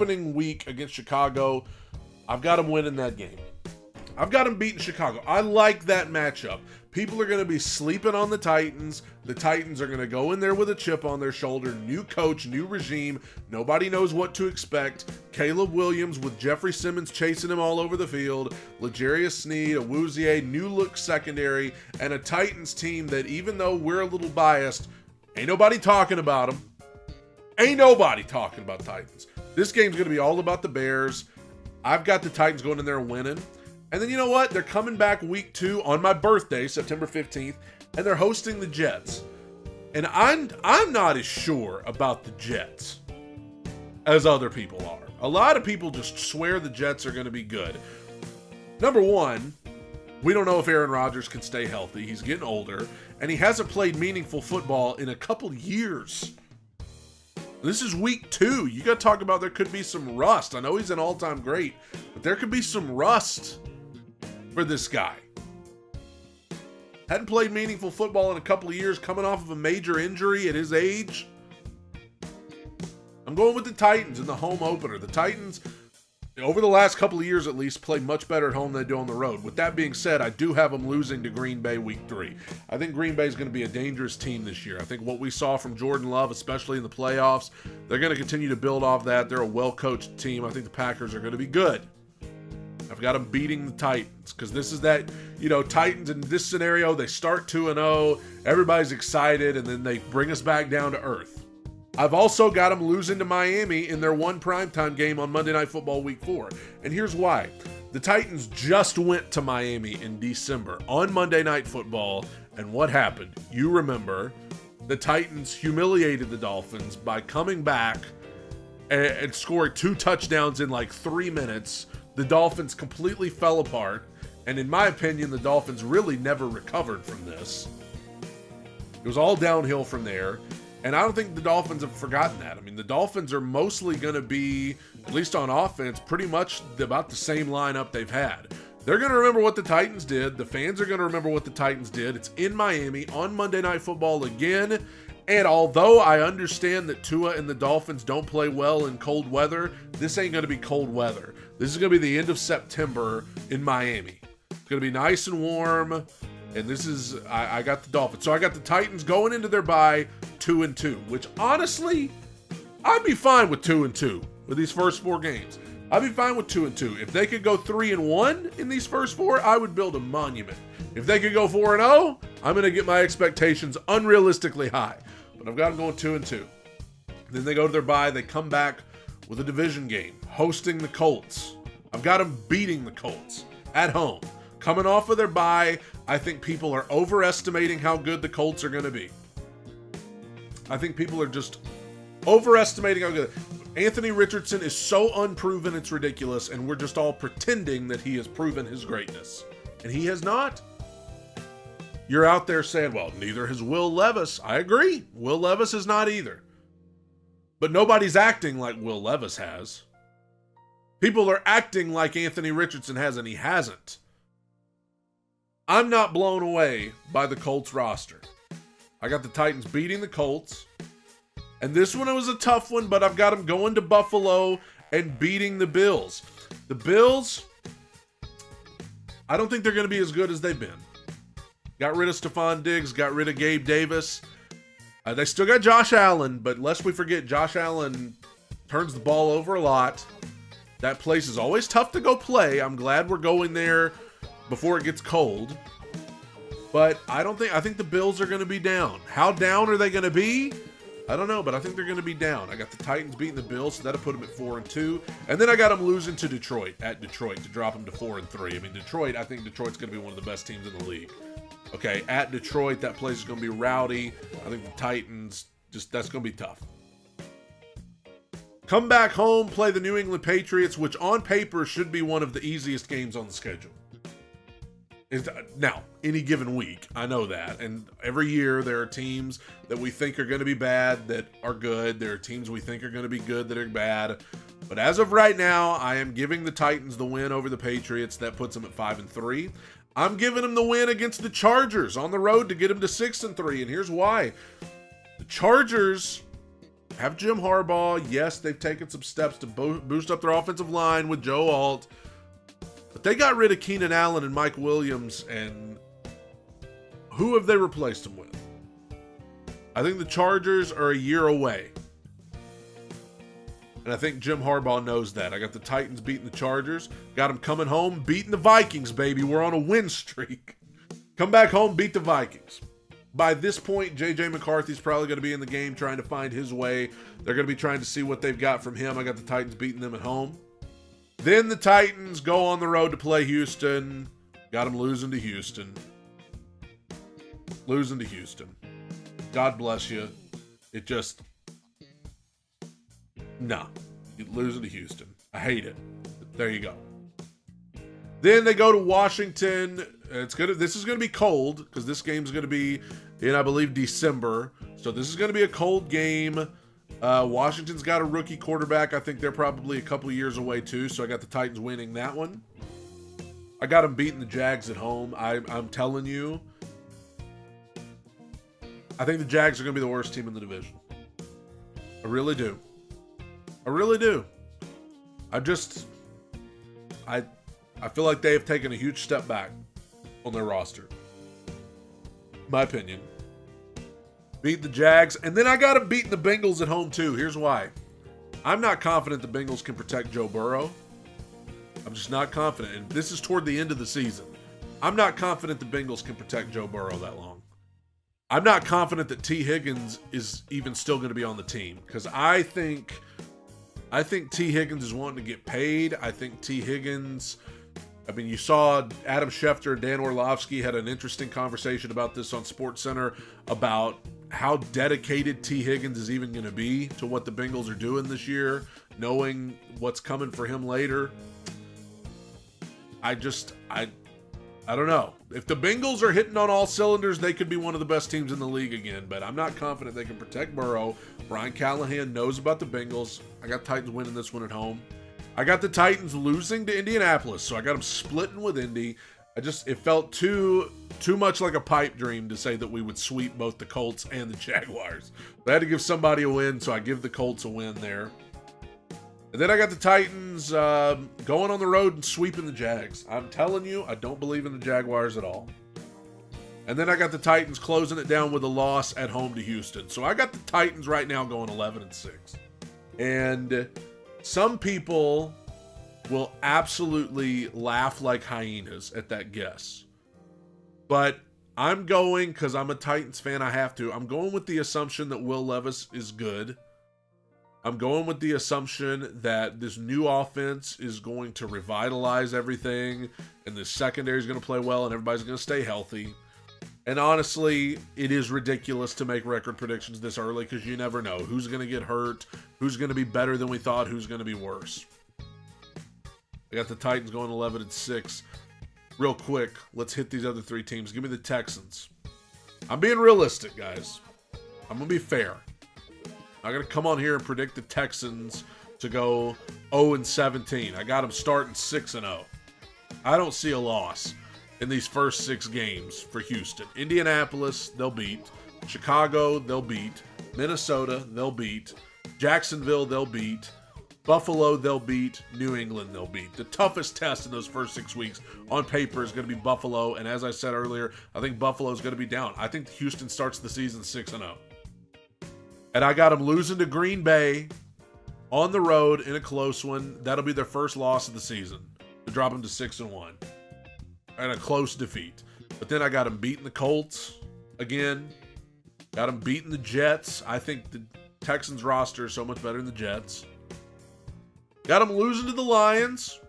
opening week against Chicago. I've got them winning that game. I've got them beating Chicago. I like that matchup. People are going to be sleeping on the Titans. The Titans are going to go in there with a chip on their shoulder. New coach, new regime. Nobody knows what to expect. Caleb Williams with Jeffrey Simmons chasing him all over the field. L'Jarius Sneed, Awuzie, new look secondary, and a Titans team that, even though we're a little biased, ain't nobody talking about them. Ain't nobody talking about Titans. This game's going to be all about the Bears. I've got the Titans going in there winning. And then you know what? They're coming back week 2 on my birthday, September 15th, and they're hosting the Jets. And I'm not as sure about the Jets as other people are. A lot of people just swear the Jets are going to be good. Number one, we don't know if Aaron Rodgers can stay healthy. He's getting older, and he hasn't played meaningful football in a couple years. This is week 2. You got to talk about there could be some rust. I know he's an all-time great, but there could be some rust for this guy. Hadn't played meaningful football in a couple of years, coming off of a major injury at his age. I'm going with the Titans in the home opener. The Titans, over the last couple of years at least, play much better at home than they do on the road. With that being said, I do have them losing to Green Bay week 3. I think Green Bay is going to be a dangerous team this year. I think what we saw from Jordan Love, especially in the playoffs, they're going to continue to build off that. They're a well-coached team. I think the Packers are going to be good. I've got them beating the Titans because this is that, Titans in this scenario, they start 2-0, everybody's excited, and then they bring us back down to earth. I've also got them losing to Miami in their one primetime game on Monday Night Football Week 4. And here's why. The Titans just went to Miami in December on Monday Night Football, and what happened? You remember, the Titans humiliated the Dolphins by coming back and scoring 2 touchdowns in like 3 minutes. The Dolphins completely fell apart, and in my opinion, the Dolphins really never recovered from this. It was all downhill from there, and I don't think the Dolphins have forgotten that. I mean, the Dolphins are mostly going to be, at least on offense, pretty much about the same lineup they've had. They're going to remember what the Titans did. The fans are going to remember what the Titans did. It's in Miami on Monday Night Football again. And although I understand that Tua and the Dolphins don't play well in cold weather, this ain't going to be cold weather. This is going to be the end of September in Miami. It's going to be nice and warm. And this is, I got the Dolphins. So I got the Titans going into their bye 2-2, which honestly, I'd be fine with 2-2 with these first 4 games. I'd be fine with 2-2. If they could go 3-1 in these first 4, I would build a monument. If they could go 4-0, I'm going to get my expectations unrealistically high. But I've got them going 2-2. Then they go to their bye. They come back with a division game, hosting the Colts. I've got them beating the Colts at home. Coming off of their bye, I think people are overestimating how good the Colts are going to be. I think people are just overestimating how good. Anthony Richardson is so unproven, it's ridiculous, and we're just all pretending that he has proven his greatness. And he has not. You're out there saying, well, neither has Will Levis. I agree. Will Levis is not either. But nobody's acting like Will Levis has. People are acting like Anthony Richardson has, and he hasn't. I'm not blown away by the Colts roster. I got the Titans beating the Colts. And this one was a tough one, but I've got them going to Buffalo and beating the Bills. The Bills, I don't think they're going to be as good as they've been. Got rid of Stephon Diggs, got rid of Gabe Davis. They still got Josh Allen, but lest we forget, Josh Allen turns the ball over a lot. That place is always tough to go play. I'm glad we're going there before it gets cold. But I think the Bills are going to be down. How down are they going to be? I don't know, but I think they're going to be down. I got the Titans beating the Bills, so that'll put them at 4-2. And then I got them losing to Detroit, at Detroit, to drop them to 4-3. I mean, I think Detroit's going to be one of the best teams in the league. Okay, at Detroit, that place is going to be rowdy. I think the Titans, that's going to be tough. Come back home, play the New England Patriots, which on paper should be one of the easiest games on the schedule. Now, any given week, I know that. And every year there are teams that we think are going to be bad that are good. There are teams we think are going to be good that are bad. But as of right now, I am giving the Titans the win over the Patriots. That puts them at 5-3. I'm giving them the win against the Chargers on the road to get them to 6-3. And here's why. The Chargers have Jim Harbaugh. Yes, they've taken some steps to boost up their offensive line with Joe Alt. But they got rid of Keenan Allen and Mike Williams, and who have they replaced them with? I think the Chargers are a year away. And I think Jim Harbaugh knows that. I got the Titans beating the Chargers. Got them coming home, beating the Vikings, baby. We're on a win streak. Come back home, beat the Vikings. By this point, J.J. McCarthy's probably going to be in the game trying to find his way. They're going to be trying to see what they've got from him. I got the Titans beating them at home. Then the Titans go on the road to play Houston. Got them losing to Houston. Losing to Houston. God bless you. It just... No. You're losing to Houston. I hate it. But there you go. Then they go to Washington. This is going to be cold because this game's going to be in, I believe, December. So this is going to be a cold game. Washington's got a rookie quarterback. I think they're probably a couple years away too. So I got the Titans winning that one. I got them beating the Jags at home. I'm telling you. I think the Jags are going to be the worst team in the division. I really do. I really do. I feel like they have taken a huge step back on their roster. My opinion. Beat the Jags. And then I got them beating the Bengals at home too. Here's why. I'm not confident the Bengals can protect Joe Burrow. I'm just not confident. And this is toward the end of the season. I'm not confident the Bengals can protect Joe Burrow that long. I'm not confident that T. Higgins is even still going to be on the team. Because I think T. Higgins is wanting to get paid. I think T. Higgins... I mean, you saw Adam Schefter and Dan Orlovsky had an interesting conversation about this on SportsCenter about how dedicated T. Higgins is even going to be to what the Bengals are doing this year, knowing what's coming for him later. I don't know. If the Bengals are hitting on all cylinders, they could be one of the best teams in the league again, but I'm not confident they can protect Burrow. Brian Callahan knows about the Bengals. I got Titans winning this one at home. I got the Titans losing to Indianapolis, so I got them splitting with Indy. It felt too much like a pipe dream to say that we would sweep both the Colts and the Jaguars. I had to give somebody a win, so I give the Colts a win there. And then I got the Titans going on the road and sweeping the Jags. I'm telling you, I don't believe in the Jaguars at all. And then I got the Titans closing it down with a loss at home to Houston. So I got the Titans right now going 11-6. And some people will absolutely laugh like hyenas at that guess. But I'm going, because I'm a Titans fan, I have to. I'm going with the assumption that Will Levis is good. I'm going with the assumption that this new offense is going to revitalize everything, and the secondary is going to play well, and everybody's going to stay healthy. And honestly, it is ridiculous to make record predictions this early because you never know who's going to get hurt, who's going to be better than we thought, who's going to be worse. I got the Titans going 11-6. Real quick, let's hit these other three teams. Give me the Texans. I'm being realistic, guys. I'm going to be fair. I'm going to come on here and predict the Texans to go 0-17. I got them starting 6-0. I don't see a loss in these first 6 games for Houston. Indianapolis, they'll beat. Chicago, they'll beat. Minnesota, they'll beat. Jacksonville, they'll beat. Buffalo, they'll beat. New England, they'll beat. The toughest test in those first 6 weeks on paper is going to be Buffalo. And as I said earlier, I think Buffalo is going to be down. I think Houston starts the season 6-0. And I got them losing to Green Bay on the road in a close one. That'll be their first loss of the season to drop them to 6-1. And a close defeat. But then I got them beating the Colts again. Got them beating the Jets. I think the Texans roster is so much better than the Jets. Got them losing to the Lions.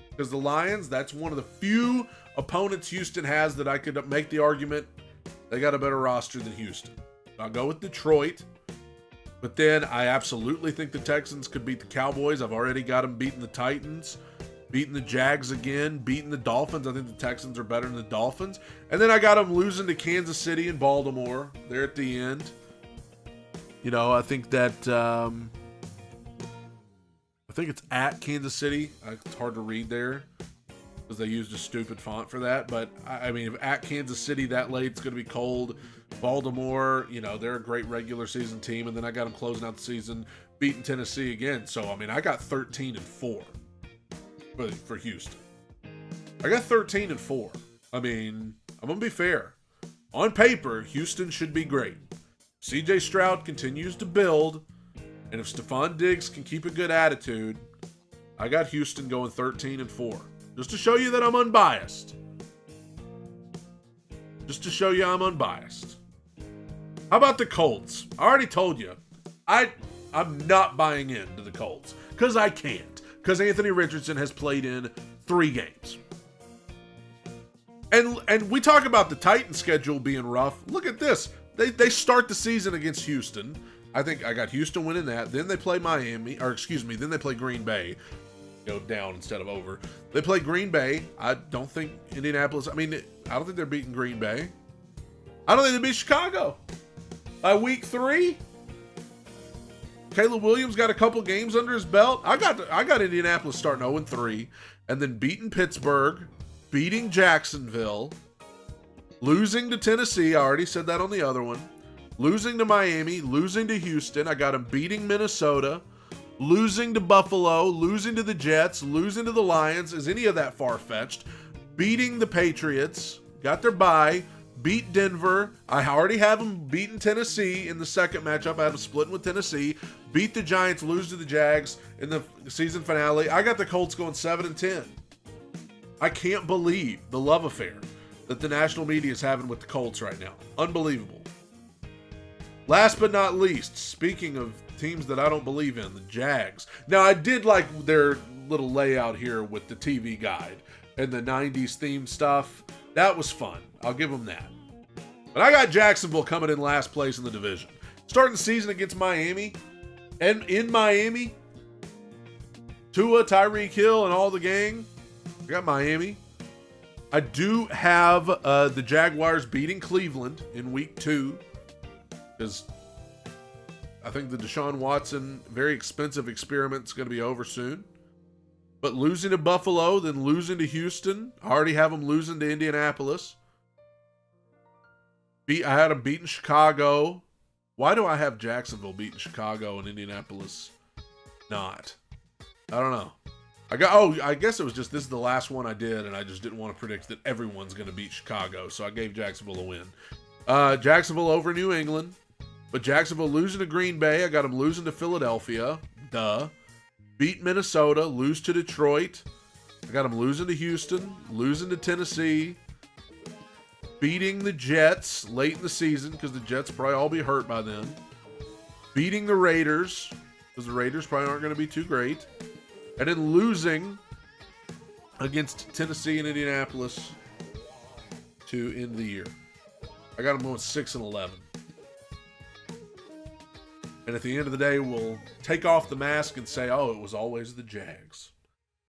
Because the Lions, that's one of the few opponents Houston has that I could make the argument they got a better roster than Houston. I'll go with Detroit. But then I absolutely think the Texans could beat the Cowboys. I've already got them beating the Titans. Beating the Jags again, beating the Dolphins. I think the Texans are better than the Dolphins. And then I got them losing to Kansas City and Baltimore there at the end. You know, I think that, I think it's at Kansas City. It's hard to read there because they used a stupid font for that. But, I mean, if at Kansas City that late, it's going to be cold. Baltimore, they're a great regular season team, and then I got them closing out the season, beating Tennessee again. So, I got 13-4 for Houston. I got 13-4. I'm going to be fair. On paper, Houston should be great. CJ Stroud continues to build, and if Stephon Diggs can keep a good attitude, I got Houston going 13-4. Just to show you that I'm unbiased. How about the Colts? I already told you. I'm not buying into the Colts. Because I can't. Because Anthony Richardson has played in 3 games. And we talk about the Titans schedule being rough. Look at this. They start the season against Houston. I think I got Houston winning that. Then they play then they play Green Bay. Go down instead of over. They play Green Bay. I don't think Indianapolis, I don't think they're beating Green Bay. I don't think they beat Chicago. By week 3, Caleb Williams got a couple games under his belt. I got Indianapolis starting 0-3, and then beating Pittsburgh, beating Jacksonville, losing to Tennessee. I already said that on the other one. Losing to Miami, losing to Houston. I got them beating Minnesota, losing to Buffalo, losing to the Jets, losing to the Lions. Is any of that far-fetched? Beating the Patriots, got their bye. Beat Denver. I already have them beating Tennessee in the second matchup. I have them splitting with Tennessee. Beat the Giants, lose to the Jags in the season finale. I got the Colts going 7-10. I can't believe the love affair that the national media is having with the Colts right now. Unbelievable. Last but not least, speaking of teams that I don't believe in, the Jags. Now, I did like their little layout here with the TV guide and the 90s theme stuff. That was fun. I'll give them that. But I got Jacksonville coming in last place in the division. Starting the season against Miami. And in Miami, Tua, Tyreek Hill, and all the gang. I got Miami. I do have the Jaguars beating Cleveland in week 2. Because I think the Deshaun Watson very expensive experiment is going to be over soon. But losing to Buffalo, then losing to Houston. I already have them losing to Indianapolis. I had them beating Chicago. Why do I have Jacksonville beating Chicago and Indianapolis not? I don't know. I guess it was just this is the last one I did, and I just didn't want to predict that everyone's going to beat Chicago, so I gave Jacksonville a win. Jacksonville over New England, but Jacksonville losing to Green Bay. I got them losing to Philadelphia. Duh. Beat Minnesota, lose to Detroit. I got them losing to Houston, losing to Tennessee, beating the Jets late in the season because the Jets probably all be hurt by then. Beating the Raiders because the Raiders probably aren't going to be too great. And then losing against Tennessee and Indianapolis to end the year. I got them going 6-11. And at the end of the day, we'll take off the mask and say, oh, it was always the Jags.